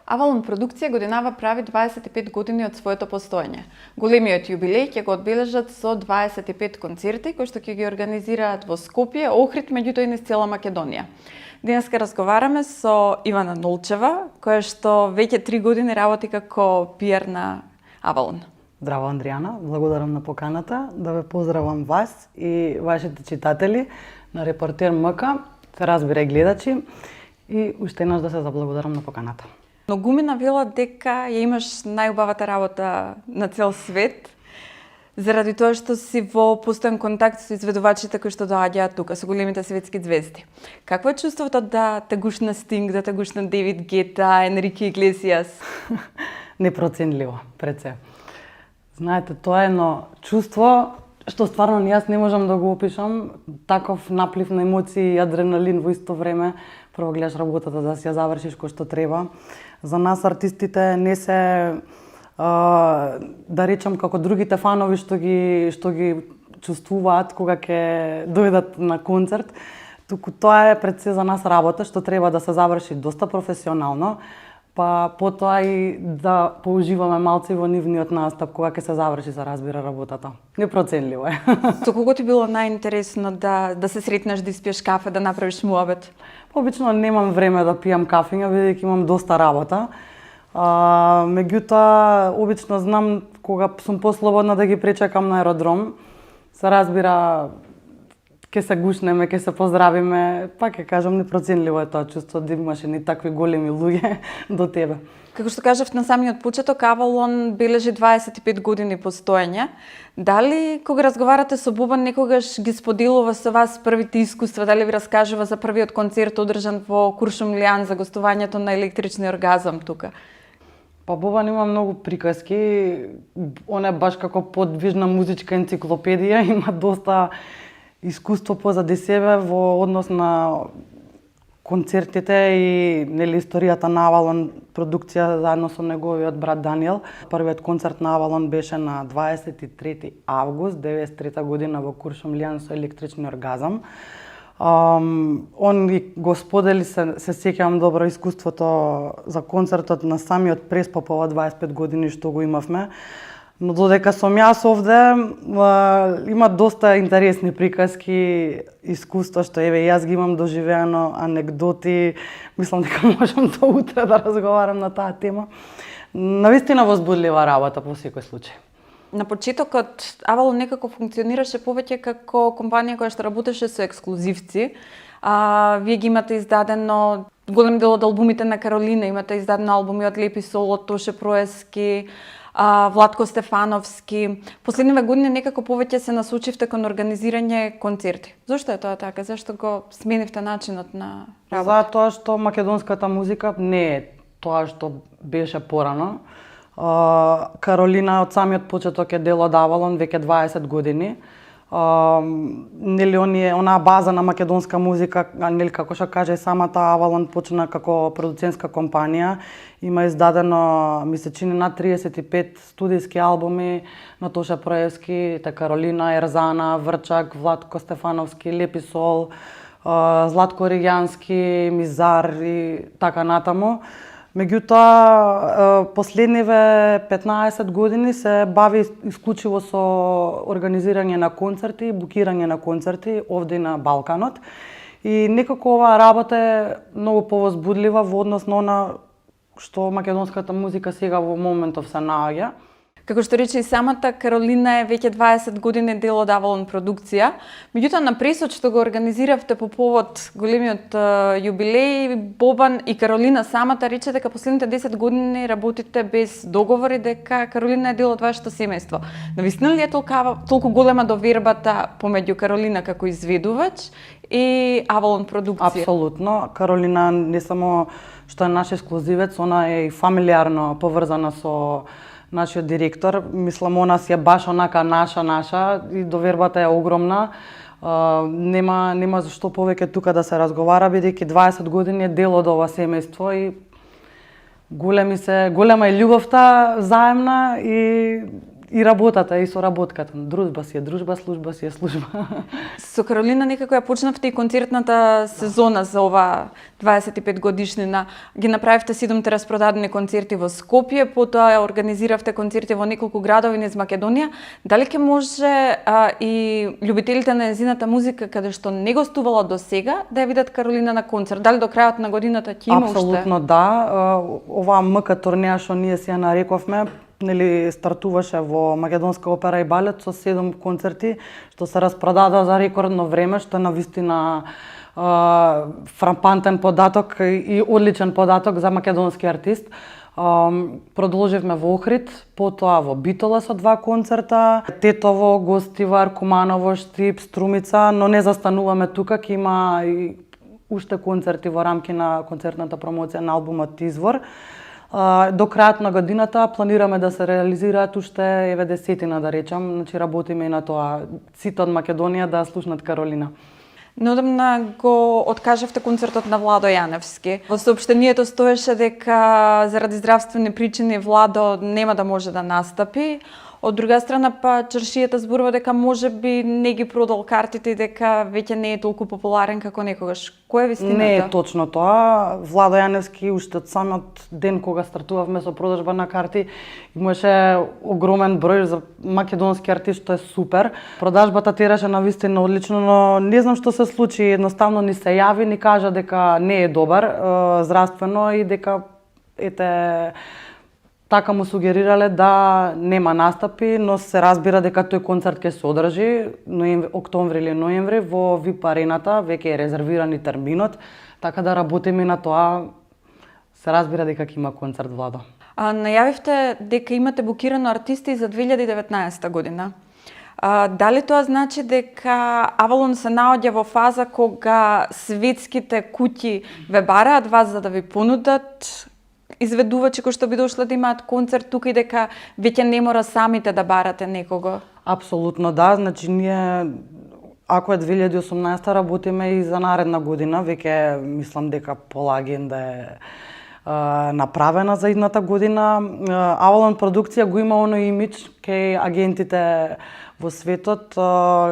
Авалон продукција годинава прави 25 години од своето постоење. Големиот јубилеј ќе го одбележат со 25 концерти кои што ќе ги организираат во Скопје, Охрид, меѓутоа и низ цела Македонија. Денеска разговараме со Ивана Нолчева, која што веќе 3 години работи како пиар на Авалон. Здраво, Андријана, благодарам на поканата, да ве поздравам вас и вашите читатели на Репортер МК, се разбира и гледачи, и уште еднаш да се заблагодарам на поканата. Многумина велат дека ја имаш најубавата работа на цел свет, заради тоа што си во постојан контакт со изведувачите кои што доаѓаат тука, со големите светски звезди. Какво е чувството да те гушна Стинг, да те гушна Девид Гета, Енрике Иглесијас? Непроценливо, пред се. Знаете, тоа е едно чувство што стварно ни јас не можам да го опишам, таков наплив на емоции и адреналин во исто време. Прво гледаш работата да си ја завршиш кој што треба. За нас артистите не се да речам како другите фанови што ги чувствуваат кога ќе дојдат на концерт, туку тоа е пред се за нас работа што треба да се заврши доста професионално, па потоа и да поуживаме малце во нивниот настап кога ќе се заврши, се разбира, работата. Непроценливо е. Со кого ти било најинтересно да се сретнеш, да испиеш кафе, да направиш муабет? Обично немам време да пијам кафења, бидејќи имам доста работа. Меѓутоа, обично знам кога сум послободна да ги пречекам на аеродром. Се разбира, ќе се гушнеме, ќе се поздравиме, па ќе кажам, непроценливо е тоа чувство да имаш ни такви големи луѓе до тебе. Како што кажав на самиот почеток, Авалон бележи 25 години постоење. Дали кога разговарате со Бобан некогаш ги споделува со вас првите искуства, дали ви раскажува за првиот концерт одржан во Куршумлијан, за гостувањето на Електрични оргазам тука? Па Бобан има многу приказки, он е баш како подвижна музичка енциклопедија, има доста искуство позади себе во однос на концертите и нели историјата на Авалон продукција заедно со неговиот брат Даниел. Првиот концерт на Авалон беше на 23 август 93 година во Куршумлијан со Електрични оргазам. Он го сподели, се сеќавам добро искуството за концертот на самиот преспоп ова 25 години што го имавме. Но додека сум јас овде, има доста интересни приказки, искуства што еве јас ги имам доживеано, анекдоти. Мислам дека можам до утре да разговарам на таа тема. Навистина возбудлива работа по секој случај. На почетокот Авалон некако функционираше повеќе како компанија која што работеше со ексклузивци. Вие ги имате издадено голем дел од албумите на Каролина, имате издадено албуми од Лепи Соло, Тоше Проески, Владко Стефановски. Последниве години некако повеќе се насочивте кон организирање концерти. Зошто е тоа така? Зашто го сменивте начинот на работа? Затоа што македонската музика не е тоа што беше порано. Каролина од самиот почеток е дел од Авалон веќе 20 години. Нели онаа база на македонска музика, нели како што каже самата Авалон почна како продуцентска компанија, има издадено, ми се чини, над 35 студиски албуми на Тоше Проевски, Каролина, Ерзана, Врчак, Владко Стефановски, Лепи Сол, Златко Ригјански, Мизар и така натаму. Меѓутоа, последниве 15 години се бави исклучиво со организирање на концерти, букирање на концерти овде на Балканот. И некако оваа работа е многу повозбудлива во однос на она што македонската музика сега во моментов се наоѓа. Како што рече и самата, Каролина е веќе 20 години дел од Авалон продукција. Меѓутоа на пресот што го организиравте по повод големиот јубилеј, Бобан и Каролина самата рече дека последните 10 години работите без договори, дека Каролина е дел од вашето семејство. Навистина ли е толку голема довербата помеѓу Каролина како изведувач и Авалон продукција? Апсолутно. Каролина не само што е наш ексклузивец, она е и фамилиарно поврзана со нашиот директор. Мислам, она си е баш онака наша и довербата е огромна. Нема зашто повеќе тука да се разговара, бидејќи 20 години е дел од ова семејство и голема е љубовта заемна и и работата, и соработката. Дружба си е дружба, служба си е служба. Со Каролина некако ја почнавте и концертната сезона за ова 25 годишнина. Ги направивте 7 распродадени концерти во Скопје, потоа ја организиравте концерти во неколку градови низ Македонија. Дали ќе може и љубителите на нејзината музика, каде што не гостувала до сега, да ја видат Каролина на концерт? Дали до крајот на годината ќе има уште? Апсолутно да. Оваа МК турнеја што ние си ја нарековме, нели стартуваше во Македонска опера и балет со 7 концерти што се распродадоа за рекордно време, што е навистина фрапантен податок и одличен податок за македонски артист. Продолживме во Охрид, потоа во Битола со 2 концерта, Тетово, Гостивар, Куманово, Штип, Струмица, но не застануваме тука, ќе има и уште концерти во рамки на концертната промоција на албумот Извор. До крајот на годината планираме да се реализираат уште 10 да речам, значи работиме и на тоа сите од Македонија да слушнат Каролина. Неодамна го откажавте концертот на Владо Јаневски. Во соопштението стоеше дека заради здравствени причини Владо нема да може да настапи. Од друга страна па чаршијата зборува дека можеби не ги продал картите и дека веќе не е толку популарен како некогаш. Кој е вистината? Не е точно тоа. Владо Јаневски уште од самиот ден кога стартувавме со продажба на карти имаше огромен број за македонски артист, што е супер. Продажбата тераше навистина одлично, но не знам што се случи, едноставно ни се јави, ни кажа дека не е добар здравствено и дека така му сугерирале да нема настапи, но се разбира дека тој концерт ќе се одржи октомври или ноември во VIP арената, веќе е резервиран и терминот, така да работиме на тоа. Се разбира дека ќе има концерт Владо. Најавивте дека имате букирано артисти за 2019 година. Дали тоа значи дека Авалон се наоѓа во фаза кога светските куќи ве бараат вас за да ви понудат изведувачи кои што би дошле да имаат концерт тука и дека веќе не мора самите да барате некого? Апсолутно да, значи ние ако е 2018 работиме и за наредна година, веќе мислам дека пола агенда е направена за идната година. Авалон продукција го има оној имидж кај агентите во светот,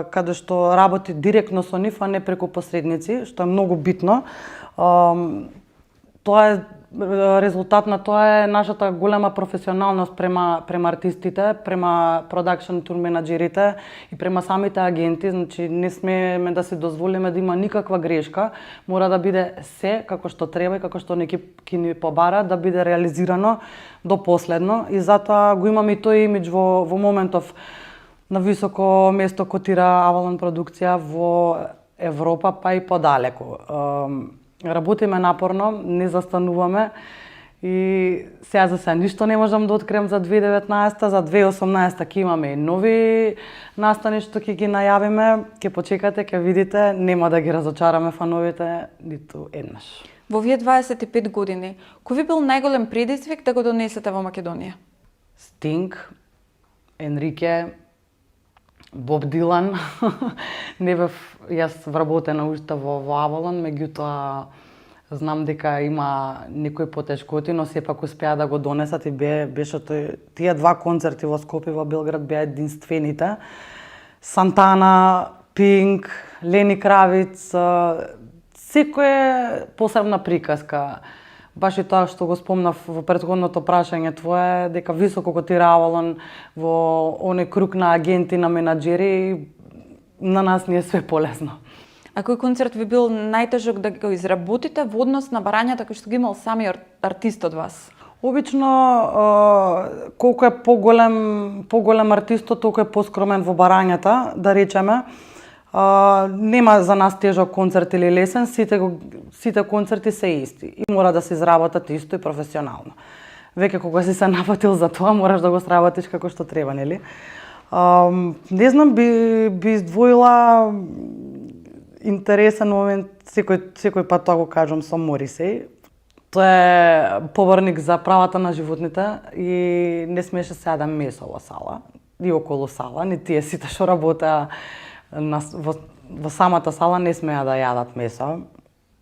каде што работи директно со нив, а не преку посредници, што е многу битно. Тоа е резултат на тоа е нашата голема професионалност према артистите, према продакшн тур менаџерите и према самите агенти. Значи не смееме да си дозволиме да има никаква грешка. Мора да биде се како што треба и како што не ќе ни побара да биде реализирано до последно и затоа го имаме и тој имидж во моментов. На високо место котира Авалон продукција во Европа, па и подалеку. Работиме напорно, не застануваме и сега за сега ништо не можам да открием за 2019, за 2018 ќе имаме и нови настани што ќе ги најавиме, ќе почекате, ќе видите, нема да ги разочараме фановите ниту еднаш. Во овие 25 години, кој ви бил најголем предизвик да го донесете во Македонија? Стинг, Енрике, Боб Дилан. Не бев јас вработена уште во Авалон, меѓутоа знам дека има некои потешкоти, но сепак успеа да го донесат и беше тие 2 концерти во Скопје, во Белград беа единствените. Сантана, Пинк, Лени Кравиц, секој е посебна приказка. Баш и тоа што го спомнав во претходното прашање твое, дека високо котира Авалон во оној круг на агенти, на менаџери, на нас ни е све полесно. А кој концерт ви бил најтежок да го изработите во однос на барањата кои што ги имал самиот артист од вас? Обично, колку е поголем артистот, толку е поскромен во барањата, да речеме. Нема за нас тежок концерт или лесен, сите концерти се исти и мора да се изработат исто и професионално. Веќе кога си се напатил за тоа, мораш да го сработиш како што треба, нели? Не знам, би издвоила интересен момент, секој пат тоа го кажам со Морисеј. Тоа е поборник за правата на животните и не смеше се да месо во сала и околу сала, ни тие сите што работеа во самата сала не смеа да јадат месо.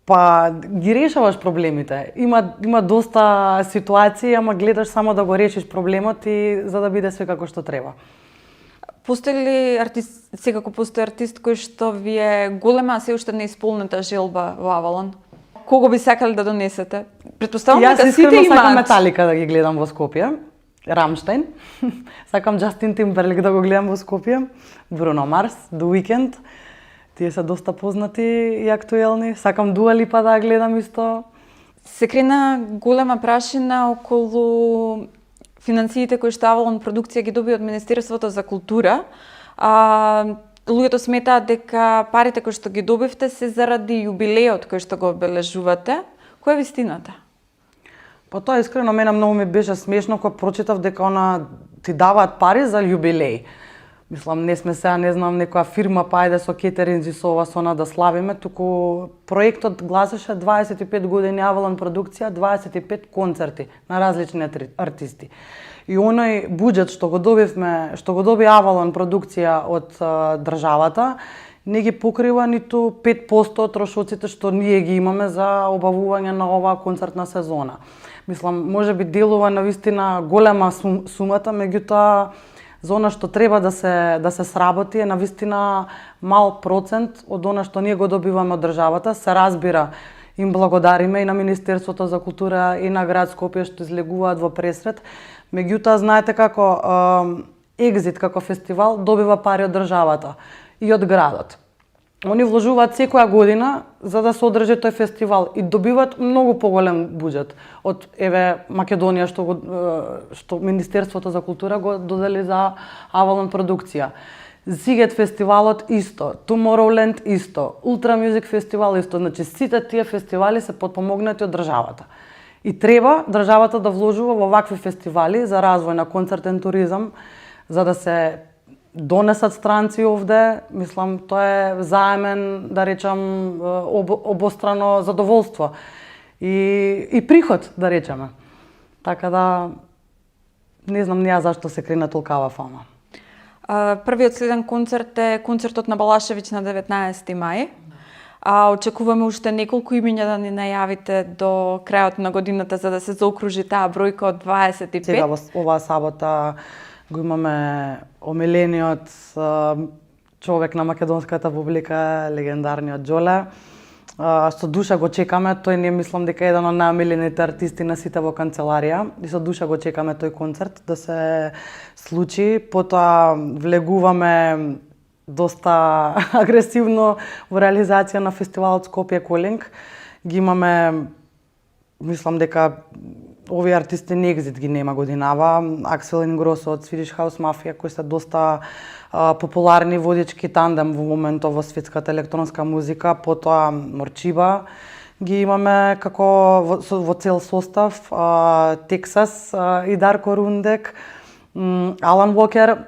Па ги решаваш проблемите. Има доста ситуации, ама гледаш само да го решиш проблемот и за да биде све како што треба. Постои ли артист, секако постои артист кој што ви е голема, а се уште неисполнета желба во Авалон? Кого би сакале да донесете? Предпоставам дека сите искрено сакам имаат. Металика да ги гледам во Скопје. Рамштайн. Сакам Џастин Тимберлейк да го гледам во Скопје. Бруно Марс, The Weeknd. Тие се доста познати и актуелни. Сакам Дуа Липа да гледам исто. Се крена голема прашина околу финансиите кои што Авалон продукција ги доби од Министерството за култура. Луѓето сметаат дека парите кои што ги добивте се заради јубилеот кој што го обележувате. Која е вистината? Па тоа искрено мене многу ми беше смешно кога прочитав дека ти даваат пари за јубилеј. Мислам, не сме сега, не знам, некоја фирма па ајде со кетеринзи со ова со она да славиме, туку проектот гласеше 25 години Авалон продукција, 25 концерти на различни артисти. И оној буџет што го добивме, што го доби Авалон продукција од државата, не ги покрива ниту 5% од трошоците што ние ги имаме за обавување на оваа концертна сезона. Мислам, можеби делува на вистина голема сумата, меѓутоа за она што треба да се сработи е навистина мал процент од она што ние го добиваме од државата. Се разбира, им благодариме и на Министерството за култура и на град Скопје што излегуваат во пресред. Меѓутоа, знаете како Екзит како фестивал добива пари од државата и од градот. Они вложуваат секоја година за да се одржи тој фестивал и добиваат многу поголем буџет од Македонија што Министерството за култура го додели за Авалон продукција. Зигет фестивалот исто, Tomorrowland исто, Ultra Music фестивал исто, значи сите тие фестивали се потпомогнати од државата. И треба државата да вложува во вакви фестивали за развој на концертен туризам, за да се донесат странци овде, мислам, тоа е заемен, да речам, обострано задоволство и приход, да речеме. Така да, не знам ја зашто се крена толкава фама. Првиот следен концерт е концертот на Балашевиќ на 19 мај. Очекуваме уште неколку имиња да ни најавите до крајот на годината за да се заокружи таа бројка од 25. Сега оваа сабота го имаме омилениот човек на македонската публика, легендарниот Џоле. Со душа го чекаме, тој не мислам дека е еден од најомилените артисти на сите во канцеларија и со душа го чекаме тој концерт да се случи. Потоа влегуваме доста агресивно во реализација на фестивалот Скопје Колинг. Ги имаме, мислам дека овие артисти не Екзит ги нема годинава, Аксел Ингросо од Swedish House Mafia, кои се доста популарни водички тандем во моментот во светската електронска музика, потоа Морчиба ги имаме како во цел состав, Тексас и Дарко Рундек, Алан Уокер,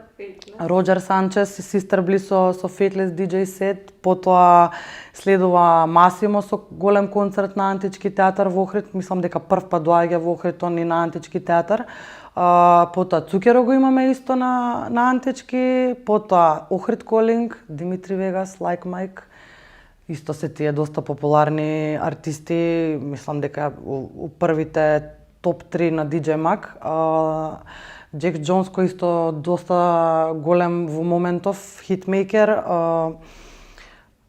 Роџер Санчес, Систер Бли со Faithless DJ set, потоа следува Масимо со голем концерт на Антички театар во Охрид, мислам дека прв пат доаѓа во Охрид и на Антички театар. Потоа Цукеро го имаме исто на Антички, потоа Охрид Колинг, Димитри Вегас, Like Mike. Исто се тие доста популарни артисти, мислам дека у првите топ 3 на DJ Mag. Джек Джонс кој исто доста голем во моментов хитмейкер,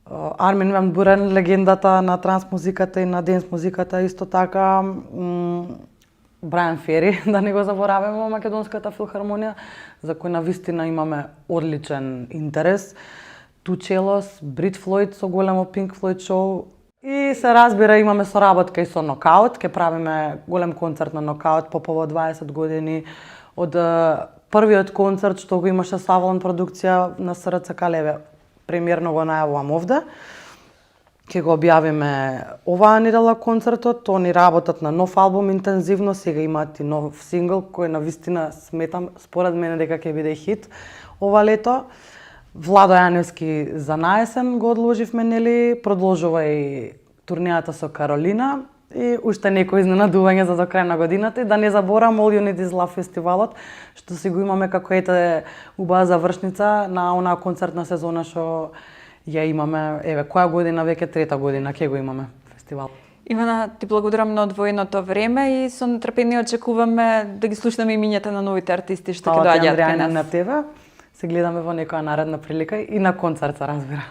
Армин ван Бурен, легендата на транс музиката и на денс музиката исто така, Брайан Фери, да не го забораваме во Македонската филхармонија, за кој навистина имаме одличен интерес. Тучелос, Брит Флойд со големо Пинк Флойд шоу. И се разбира, имаме соработка и со Нокаут, ке правиме голем концерт на Нокаут по повод 20 години од првиот концерт што го имаше со Авалон продукција на СРЦ Калеве. Премиерно го најавувам овде. Ке го објавиме оваа недела концертот, они работат на нов албум интензивно, сега имаат и нов сингл кој навистина сметам според мене дека ќе биде хит ова лето. Владо Јаневски за наесен го одложивме, нели, продолжува и турнијата со Каролина и уште некои изненадување за до крај на годината и да не заборам All You Need Is Love фестивалот, што си го имаме како убава завршница на онаа концертна сезона што ја имаме, која година веќе трета година ќе го имаме фестивал. Ивана, ти благодарам на одвоеното време и со нетрпение очекуваме да ги слушнеме имињата на новите артисти што ќе доаѓаат кај нас. На тебе. Се гледаме во некоја наредна прилика и на концерт, се разбира.